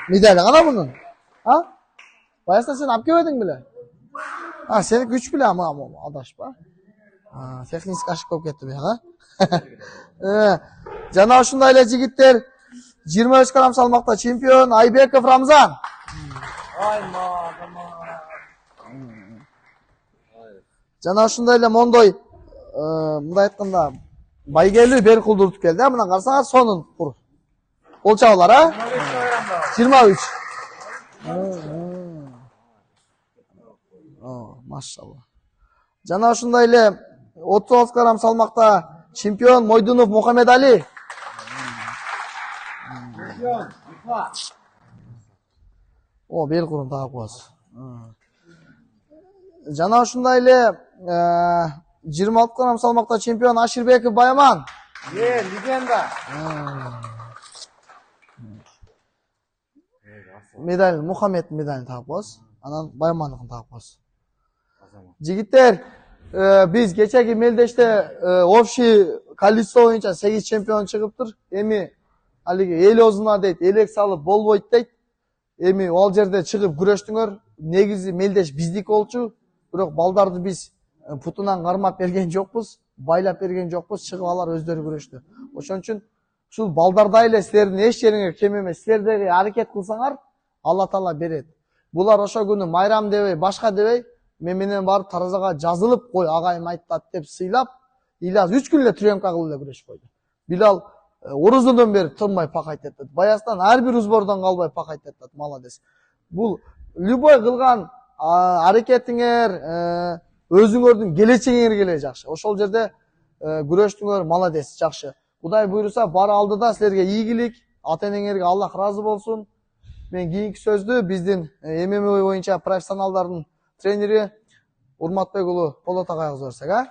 Medali qana bunun? Ha? Bayasında sen alып келбедиң беле? Ha, senin güç bile ama adaşpa. Ha, teknik aşık болып ketти bu ha. Жана ушундай эле жигиттер 23 грамм салмакта чемпион Айбеков Рамзан. Жана ушундай эле мондой мындай айтканда байгелүү бер кулдуртуп келди. Мына карасаңар сонун кур. Ол чабалар а? 23. Машалла. Жана ушундай эле 36 грамм салмакта чемпион Мойдунов Мухаммед Али. О, бел курун тагып коесуз. Жана ушундай эле 26 грамм салмакта чемпион Аширбеков Баяман. Легенда. Медаль Мухаммед медалин тагып коесуз. Анан Баямандыкын тагып коесуз. Жигиттер, биз кечеги мелдеште общий количество боюнча 8 чемпион чыгыптыр. Эми алиги эл озуна дейт, элек салып болбойт дейт. Эми ал жерде чыгып күрөштүңөр. Негизи мелдеш биздик болчу. Бирок балдарды биз путунан кармап берген жокпуз, байлап берген жокпуз. Чыгып алар өздөрү күрөштү. Ошон үчүн ушул балдардай эле силердин эч жериңер кем эмес. Силер деги аракет кылсаңар, Алла Таала берет. Булар ошо күнү майрам дебей, башка дебей, мен менен барып таразага жазылып кой агайым айтат деп сыйлап, Ильяс 3 күн эле тренировка кылып эле күрөшүп койду. Билал орузодон бери тынбай пакайт этет. Баястан ар бир узбордон калбай пакайт этет. Молодец. Бул любой кылган аракетиңер, өзүңөрдүн келечегиңерге эле жакшы. Ошол жерде күрөштүңөр, молодец, жакшы. Кудай буйруса бары алдыда силерге ийгилик, ата-энеңерге Аллах ыраазы болсун. Мен кийинки сөздү биздин ММА боюнча профессионалдардын тренери Урматбек уулу Полот агайга берсек, а?